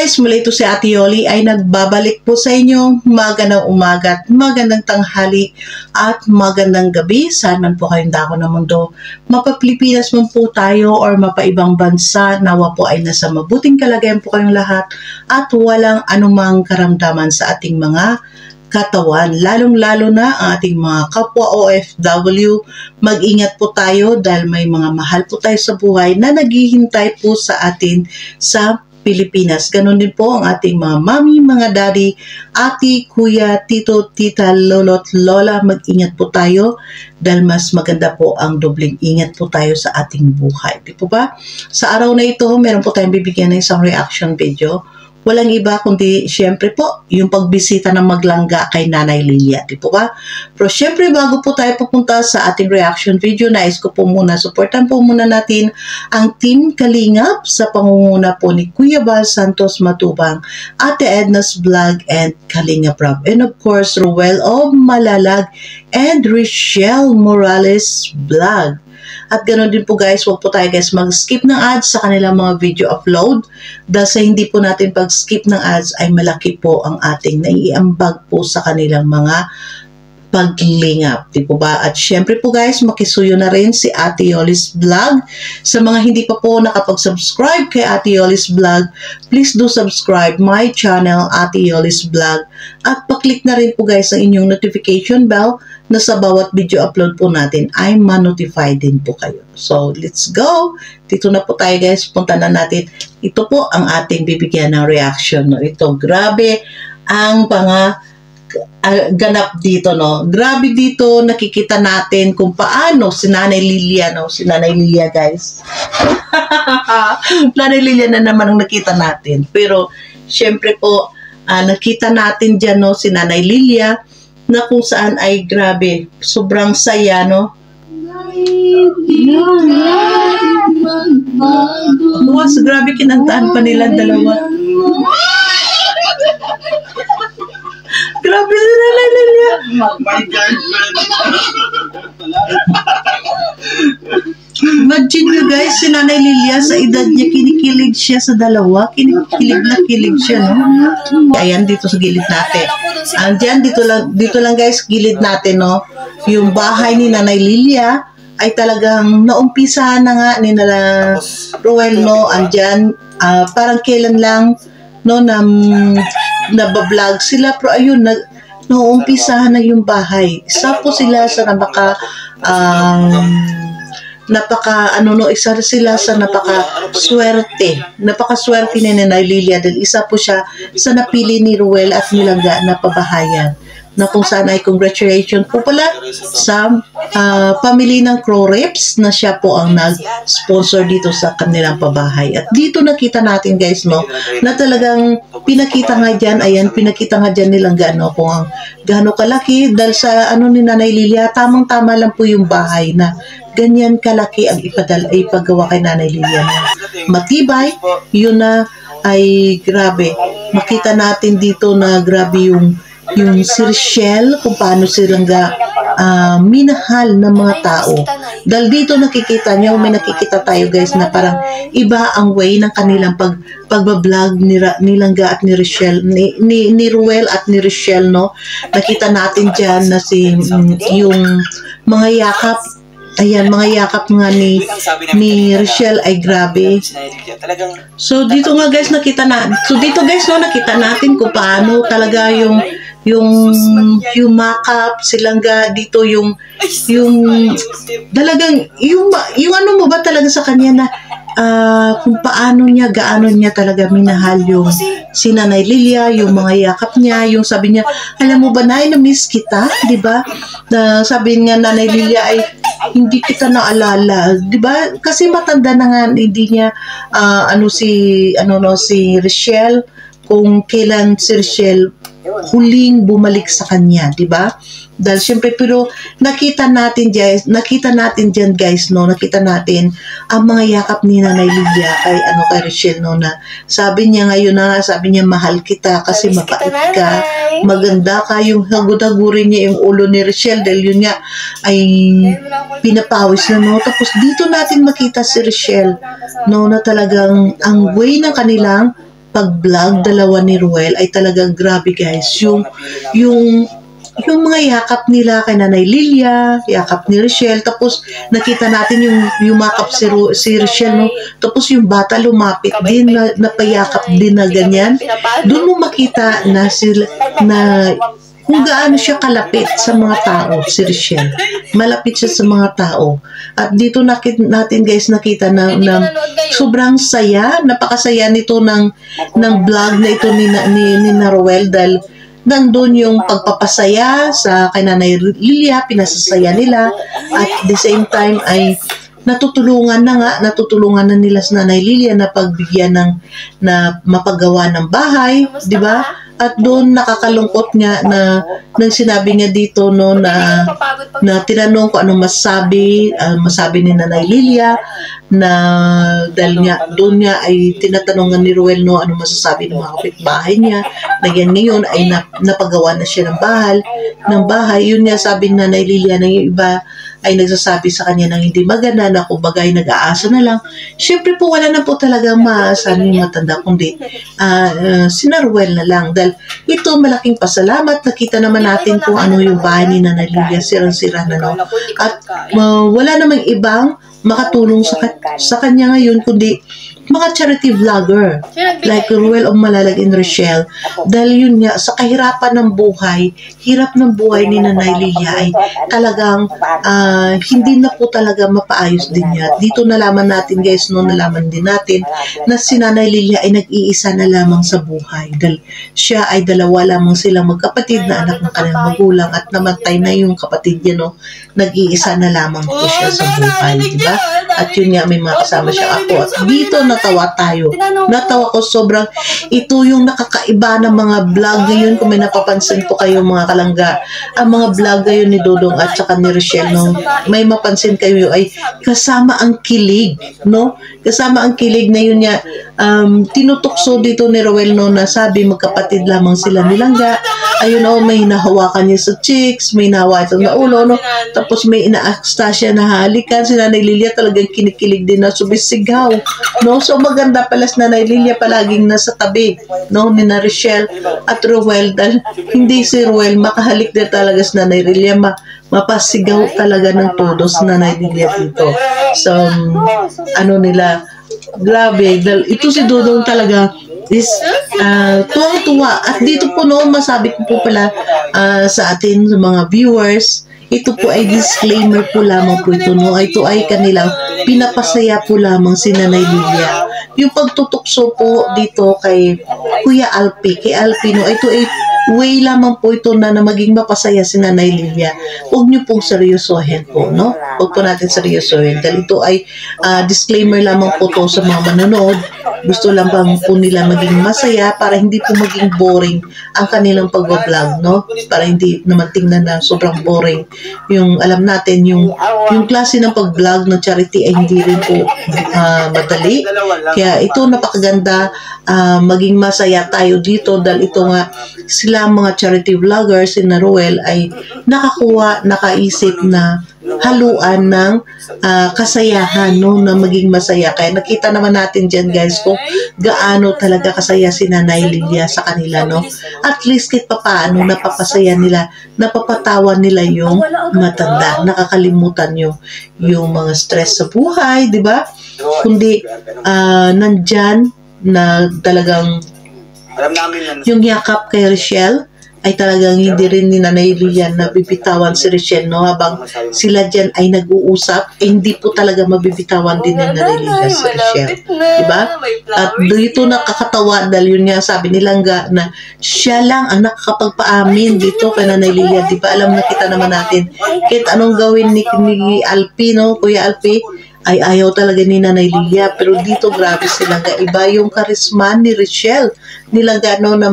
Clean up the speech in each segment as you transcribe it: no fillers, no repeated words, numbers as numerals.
guys, mula ito si Ate Yoli ay nagbabalik po sa inyo. Magandang umaga, magandang tanghali at magandang gabi. Saan man po kayong dako ng mundo, mapa-Pilipinas man po tayo or mapa-ibang bansa, nawa po ay nasa mabuting kalagayan po kayong lahat at walang anumang karamdaman sa ating mga katawan, lalong-lalo na ang ating mga kapwa OFW. Mag-ingat po tayo dahil may mga mahal po tayo sa buhay na naghihintay po sa atin sa Pilipinas. Ganon din po ang ating mga mami, mga daddy, ati, kuya, tito, tita, lolo't lola. Mag-ingat po tayo dahil mas maganda po ang dobleng ingat po tayo sa ating buhay. Di po ba? Sa araw na ito, meron po tayong bibigyan ng isang reaction video. Walang iba kundi syempre po yung pagbisita ng maglangga kay Nanay Lilia, di po ba? Pero syempre bago po tayo pupunta sa ating reaction video, nais ko po muna, supportan po muna natin ang Team Kalingap sa pangunguna po ni Kuya Bal Santos Matubang, Ate Edna's Vlog and Kalingap Rob. And of course, Ruel of Malalag and Richelle Morales Vlog. At ganoon din po guys, huwag po tayo guys mag-skip ng ads sa kanilang mga video upload dahil sa hindi po natin pag-skip ng ads ay malaki po ang ating naiambag po sa kanilang mga paglingap, di po ba? At syempre po guys, makisuyo na rin si Ate Yoli's Vlog. Sa mga hindi pa po nakapag-subscribe kay Ate Yoli's Vlog, please do subscribe my channel, Ate Yoli's Vlog. At paklik na rin po guys ang inyong notification bell na sa bawat video upload po natin ay ma-notify din po kayo. So, let's go! Dito na po tayo guys, punta na natin. Ito po ang ating bibigyan ng reaction. No? Ito, grabe ang ganap dito, no? Grabe dito, nakikita natin kung paano si Nanay Lilia, no? Si Nanay Lilia, guys. Nanay Lilia na naman ang nakita natin. Pero, syempre po, nakita natin dyan, no? Si Nanay Lilia, na kung saan ay grabe, sobrang saya, no? Was, grabe kinantaan pa nila dalawa. Grabe si Nanay Lilia. Imagine nyo guys, si Nanay Lilia sa edad niya, kinikilig siya sa dalawa. Kinikilig na kilig siya, no? Ayan, dito sa gilid natin. Diyan, dito lang guys, gilid natin, no? Yung bahay ni Nanay Lilia ay talagang naumpisahan na nga ni Nala Ruel, no? Andyan, parang kailan lang, no, nabablog sila, pero ayun, naumpisahan na yung bahay. Isa po sila sa isa sila sa napakaswerte ni Nanay Lilia dahil isa po siya sa napili ni Ruel at nilangga na pabahayan, na kung saan ay congratulations po pala sa pamilya ng Crow Reps na siya po ang nag-sponsor dito sa kanilang pabahay. At dito nakita natin guys, no, na talagang pinakita nga dyan nilang gaano kung gaano kalaki dahil sa ni Nanay Lilia, tamang-tama lang po yung bahay na ganyan kalaki ang ipagawa kay Nanay Lilia. Matibay, yun na ay grabe. Makita natin dito na grabe yung si Richelle, kung paano silang minahal ng mga tao. Dahil dito nakikita nyo, may nakikita tayo guys na parang iba ang way ng kanilang pagbablog nilang at ni Richelle, ni Ruel at ni Richelle, no? Nakita natin dyan na yung mga yakap. Ayan, mga yakap nga ni Richelle ay grabe. So, dito nga guys, nakita natin kung paano talaga yung makeup, silangga dito talagang yung ano mo ba talaga sa kanya na kung gaano niya talaga minahal yung si Nanay Lilia, yung mga yakap niya, yung sabi niya, alam mo ba Nay, na-miss kita, di ba? Sabi nga Nanay Lilia ay hindi kita naalala, di ba? Kasi matanda na nga, hindi niya si Richelle, kung kailan si Richelle huling bumalik sa kanya, di ba? Dahil syempre, pero nakita natin dyan guys, no, nakita natin ang mga yakap ni Nanay Lilia kay Richelle, no, na sabi niya mahal kita kasi mapait ka, maganda ka, yung hagod-hagurin niya yung ulo ni Richelle dahil yun nga ay pinapawis na, no. Tapos dito natin makita si Richelle, no, na talagang ang way ng kanilang pag-vlog, dalawa ni Ruel, ay talagang grabe guys. Yung mga yakap nila kay Nanay Lilia, yakap ni Rochelle, tapos nakita natin yung yumakap si Rochelle, no? Tapos yung bata lumapit din, napayakap din na ganyan. Doon mo makita na kung gaano siya kalapit sa mga tao, si Rochelle. Malapit siya sa mga tao. At dito natin guys nakita na sobrang saya, napakasaya nito ng vlog na ito ni Ruel, dahil nandun yung pagpapasaya sa kay Nanay Lilia, pinasasaya nila, at the same time ay natutulungan na nila sa Nanay Lilia na pagbigyan na mapagawa ng bahay, di ba? At doon nakakalungkot nga na nang sinabi niya dito no na tinanong ko anong masabi ni Nanay Lilia, na dahil nga doon nga ay tinatanongan ni Ruel no ano masasabi ng mga kapitbahay niya na yan ngayon ay napagawa na siya ng bahay. Yun nga sabi ni Nanay Lilia na yung iba ay nagsasabi sa kanya ng hindi maganda, na kumbaga ay nag-aasa na lang. Siyempre po wala na po talagang maaasahan yung matanda, kundi si Ruel na lang. Dahil ito malaking pasalamat, nakita naman natin kung ano yung bahay ni Nanay Lilia, sirang-sira na no. At wala namang ibang makatulong sa kanya ngayon kundi mga charity vlogger like Ruel of Malalag and Rochelle, dahil yun nga sa kahirapan ng buhay, hirap ng buhay ni Nanay Lilia ay talagang hindi na po talaga mapaayos din niya. Dito nalaman natin guys, nalaman din natin na si Nanay Lilia ay nag-iisa na lamang sa buhay, dahil siya ay dalawa lamang silang magkapatid na anak ng kanilang magulang, at namatay na yung kapatid niya no, nag-iisa na lamang po siya sa buhay, diba? At yun nga, may mga kasama siya ako, at dito natawa tayo. Natawa ko sobrang. Ito yung nakakaiba ng mga vlog ngayon. Kung may napapansin po kayo mga kalangga, ang mga vlog ngayon ni Dodong at saka ni Rochelle, no, may mapansin kayo ay kasama ang kilig, no? Kasama ang kilig na yun nga, tinutukso dito ni Ruel no, na sabi magkapatid lamang sila nilangga. Ayun o, may nahawakan niya sa cheeks, may nahawa ito na ulo, no? Tapos may inaaksta siya na halikan. Si Nanay Lilia talagang kinikilig din na sumisigaw, no? So maganda pala si Nanay Lilia palaging nasa tabi, no, ni na Rochelle at Ruel, dahil hindi si Ruel makahalik din talaga si Nanay Lilia, mapasigaw talaga ng todo si Nanay Lilia dito. So nila, grabe, dahil ito si Dodong talaga is tuwang-tuwa. At dito po noon masabi ko po pala sa atin, sa mga viewers, ito po ay disclaimer po lamang po ito, no? Ito ay kanilang pinapasaya po lamang si Nanay Lilia. Yung pagtutukso po dito kay Kuya Alpi, no? Ito ay way lamang po ito na maging mapasaya si Nanay Lilia. Huwag niyo pong seryosohin po, no? Huwag po natin seryosohin. Dahil ito ay disclaimer lamang po to sa mga manonood. Gusto lang bang po nila maging masaya para hindi po maging boring ang kanilang pag-vlog, no? Para hindi naman tingnan na sobrang boring. Yung alam natin, yung klase ng pag-vlog ng charity ay hindi rin po madali. Kaya ito napakaganda, maging masaya tayo dito, dahil ito nga sila mga charity vloggers, si Ruel ay nakaisip na haluan ng kasayahan, no, na maging masaya. Kaya nakita naman natin dyan guys kung gaano talaga kasaya si Nanay Lilia sa kanila, no. At least kahit papaano napapasaya nila, napapatawa nila yung matanda, nakakalimutan yung mga stress sa buhay, di ba? Kundi nandyan na talagang yung yakap kay Rochelle ay talagang hindi rin ni Nanay Lilia na bibitawan si Rochelle, no? Habang sila dyan ay nag-uusap, hindi po talaga mabibitawan din ni Nanay Lilia si Rochelle, diba? At dito nakakatawa, dahil yun nga sabi nila nga na siya lang ang nakakapagpaamin dito kay Nanay Lilia, diba? Alam na kita naman natin kahit anong gawin ni Alpi, no? Kuya Alpi ay ayaw talaga ni Nanay Lilia, pero dito grabe sila nga, iba yung karisma ni Rochelle nila gano na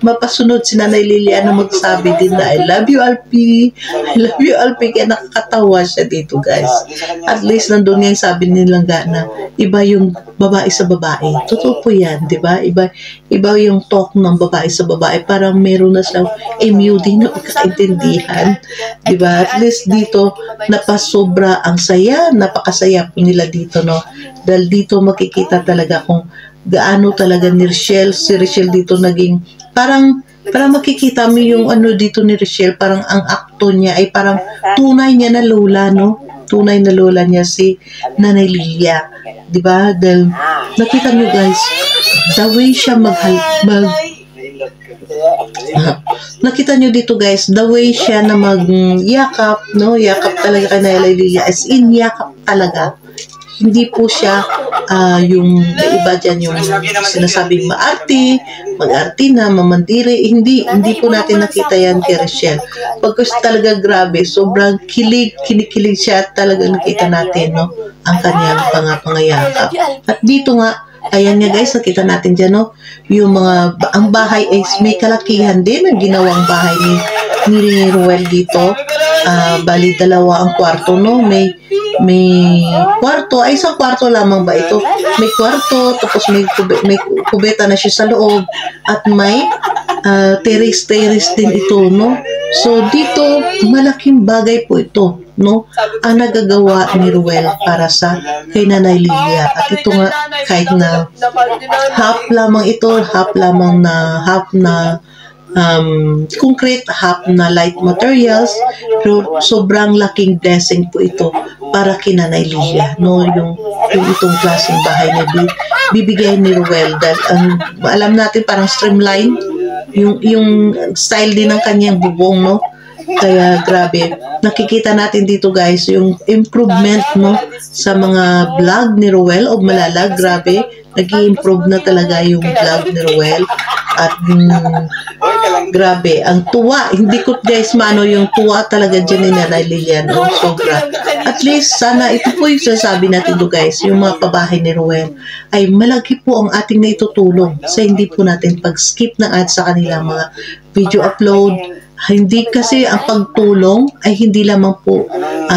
mapasunod si Nanay Lilia na magsabi din na I love you Alpi, I love you Alpi. Kaya nakakatawa siya dito guys. At least nandun nga yung sabi nila nga na iba yung babae sa babae. Totoo po yan, di ba? Iba yung talk ng babae sa babae. Parang meron na siyang MUD na pagkakaintindihan, di ba? At least dito napasobra ang saya, napakasaya po nila dito, no? Dahil dito makikita talaga kung gaano talaga ni Richelle, si Richelle dito naging, parang makikita mo yung ano dito ni Richelle, parang ang akto niya ay parang tunay niya na lola, no? Tunay na lola niya si Nanay Lilia. Diba? Dahil nakita niyo guys, the way siya nakita nyo dito guys, the way siya na mag-yakap, no? Yakap talaga kay Nanay Lilia, as in yakap talaga. Hindi po siya yung iba dyan yung sinasabing mag-arti na, mamandiri. Hindi po natin nakita yan kay Richelle. Pagkas talaga grabe, sobrang kinikilig siya at talaga nakita natin, no? Ang kanyang pangayakap. At dito nga, ayan nga guys, nakita natin dyan, no? Yung ang bahay ay may kalakihan din ang ginawang bahay ni Ruel dito. Bali, dalawa ang kwarto, no? May kwarto, ay isang kwarto lamang ba ito? May kwarto, tapos may kubeta na siya sa loob, at may terrace din ito, no? So, dito, malaking bagay po ito, no? Ang nagagawa ni Ruel para sa kay Nanay Lilia. At ito nga, kahit na half lamang ito, half na concrete, half na light materials, pero sobrang laking blessing po ito para kay Nanay Lilia, no? Yung itong klaseng bahay na bibigay ni Ruel, dahil alam natin parang streamline yung style din ng kanyang bubong, no? Kaya grabe, nakikita natin dito guys yung improvement, no, sa mga vlog ni Ruel o Malalag. Grabe, nag-i-improve na talaga yung vlog ni Ruel. At grabe, ang tuwa, hindi ko guys mano yung tuwa talaga dyan ni Nanay Lilia, no? Sobra. At least sana ito po yung sasabi natin do guys, yung mga pabahay ni Ruel ay malaki po ang ating naitutulong sa hindi po natin pag-skip ng ads sa kanilang mga video upload. Hindi kasi ang pagtulong ay hindi lamang po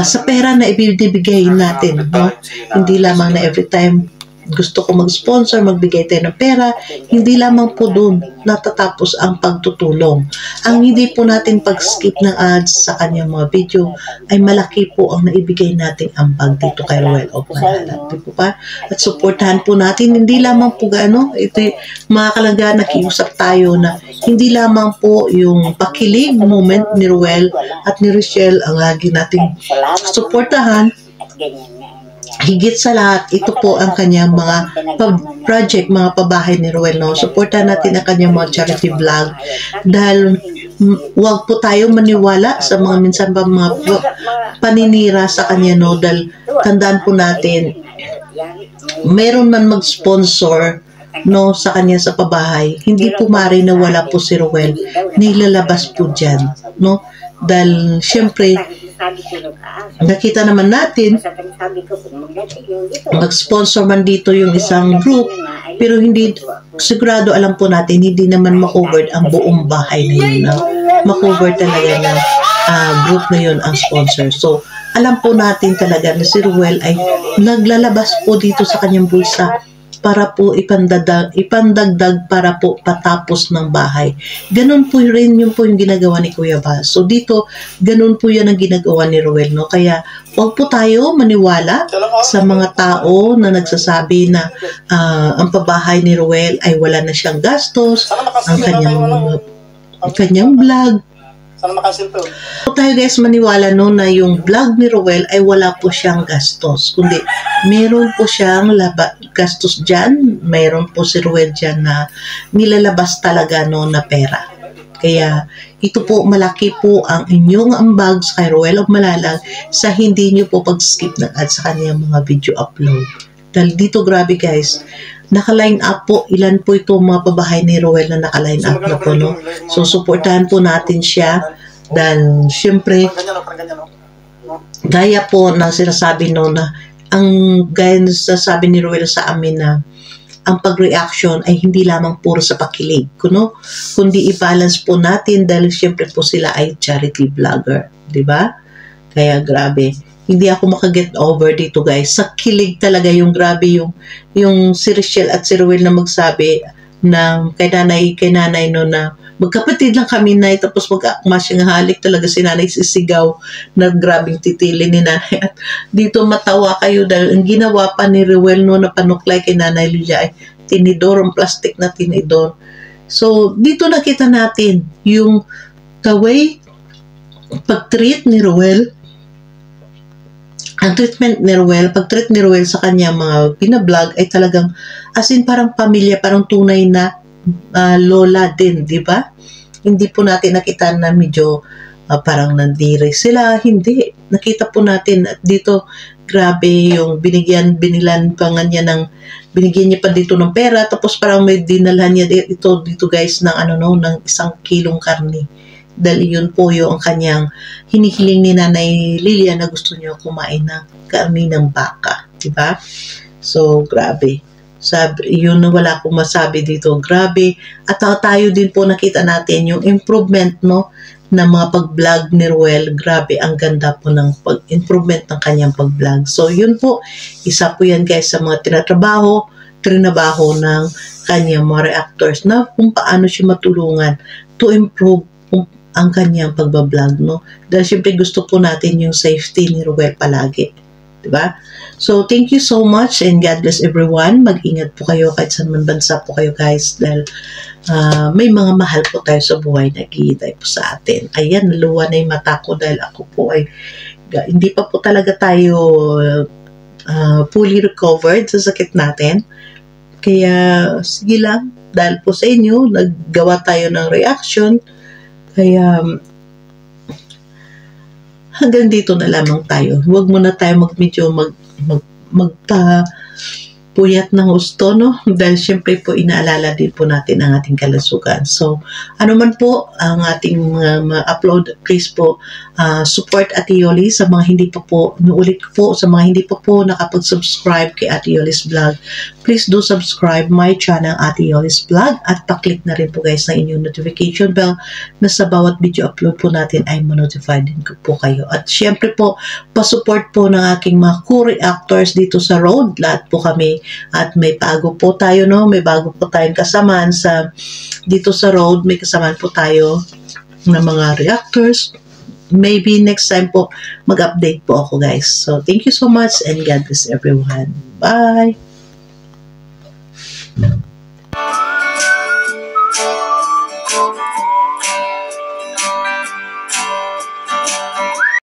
sa pera na ibibigay natin, no? Hindi lamang na every time gusto ko mag-sponsor, magbigay tayo ng pera, hindi lamang po doon natatapos ang pagtutulong. Ang hindi po natin pag-skip ng ads sa kanyang mga video ay malaki po ang naibigay nating ambag dito kay Ruel of Malalag. At supportahan po natin, hindi lamang po ito mga kalangga, nakiusap tayo na hindi lamang po yung pakilig moment ni Ruel at ni Richelle ang lagi nating supportahan. Higit sa lahat, ito po ang kanyang mga project, mga pabahay ni Ruel, no? Supportan natin ang kanyang mga charity vlog dahil huwag po tayong maniwala sa mga minsan pa mga paninira sa kanya, no? Dahil tandaan po natin, meron man mag-sponsor, no, sa kanya sa pabahay, hindi po mari na wala po si Ruel, nilalabas po dyan, no? Dahil syempre nakita naman natin mag-sponsor man dito yung isang group, pero hindi sigurado, alam po natin hindi naman ma-cover ang buong bahay na yun, no? Ma-cover talaga ng group na yun ang sponsor. So alam po natin talaga na si Ruel ay naglalabas po dito sa kanyang bulsa para po ipandagdag para po patapos ng bahay. Ganun po rin yung ginagawa ni Kuya Bal. So dito, ganun po yan ang ginagawa ni Ruel, no? Kaya huwag po tayo maniwala sa mga tao na nagsasabi na ang pabahay ni Ruel ay wala na siyang gastos, ang kanyang vlog. So tayo guys maniwala, no, na yung vlog ni Ruel ay wala po siyang gastos, kundi meron po siyang gastos dyan, meron po si Ruel dyan na nilalabas talaga, no, na pera. Kaya ito po, malaki po ang inyong ambag sa kay Ruel of Malalag sa hindi nyo po pag-skip ng ads sa kanyang mga video upload. Dahil dito grabe guys, naka-line up po, ilan po ito mga pabahay ni Ruel na naka-line up na po, no? So, supportahan po natin siya dahil, syempre, gaya po na sinasabi, no, na gaya na sasabi ni Ruel sa amin na ang pag-reaction ay hindi lamang puro sa pakilig, no? Kundi i-balance po natin dahil syempre po sila ay charity vlogger, di ba? Kaya grabe. Hindi ako makaget over dito guys. Sa kilig talaga yung grabe yung si Richelle at si Ruel na magsabi na kay nanay no, na magkapatid lang kami na, tapos mag-akma siyang halik talaga si nanay, sisigaw na grabing titili ni nanay. At dito matawa kayo dahil ang ginawa pa ni Ruel no na panuklay kay Nanay Lilia ay tinidor, ang plastic na tinidor. So, dito nakita natin yung the way pag-treat ni Ruel, ang treatment ni Ruel, pag-treat ni Ruel sa kanya mga binablog ay talagang as in parang pamilya, parang tunay na lola din, di ba? Hindi po natin nakita na medyo parang nandiri sila, hindi. Nakita po natin at dito, grabe yung binigyan niya pa dito ng pera, tapos parang may dinalhan niya dito guys ng ng 1 kilong karne. Dahil yun po yung kanyang hinihiling ni Nanay Lilia na gusto niya kumain ng karne ng baka, di ba? So, grabe. Yun na wala akong masabi dito. Grabe. At tayo din po nakita natin yung improvement, no, ng mga pag-vlog ni Ruel. Grabe, ang ganda po ng improvement ng kanyang pag-vlog. So, yun po. Isa po yan guys sa mga trinabaho ng kanyang mga reactors na kung paano siya matulungan to improve ang kanyang pagbablog, no? Dahil syempre gusto po natin yung safety ni Ruel palagi. Diba? So, thank you so much and God bless everyone. Mag-ingat po kayo kahit saan man bansa po kayo guys dahil may mga mahal po tayo sa buhay na naghihintay po sa atin. Ayan, naluwa na yung mata ko dahil ako po ay hindi pa po talaga tayo fully recovered sa sakit natin. Kaya, sige lang, dahil po sa inyo, naggawa tayo ng reaction. Kaya, hanggang dito na lamang tayo. Huwag muna tayo magpapuyat ng gusto, no? Dahil syempre po, inaalala din po natin ang ating kalusugan. So, ano man po ang ating upload, please po, support Ate Yoli sa mga hindi pa po, nuulit po, sa mga hindi pa po nakapag-subscribe kay Ate Yoli's Vlog. Please do subscribe my channel Ate Yoli's Vlog at pa-click na rin po guys na inyong notification bell na sa bawat video upload po natin ay ma-notify din po kayo. At syempre po, pa-support po ng aking mga co-reactors dito sa road. Lahat po kami at may bago po tayo, no? May bago po tayong kasamaan dito sa road. May kasamaan po tayo ng mga reactors. Maybe next time po mag-update po ako guys. So, thank you so much and God bless everyone. Bye!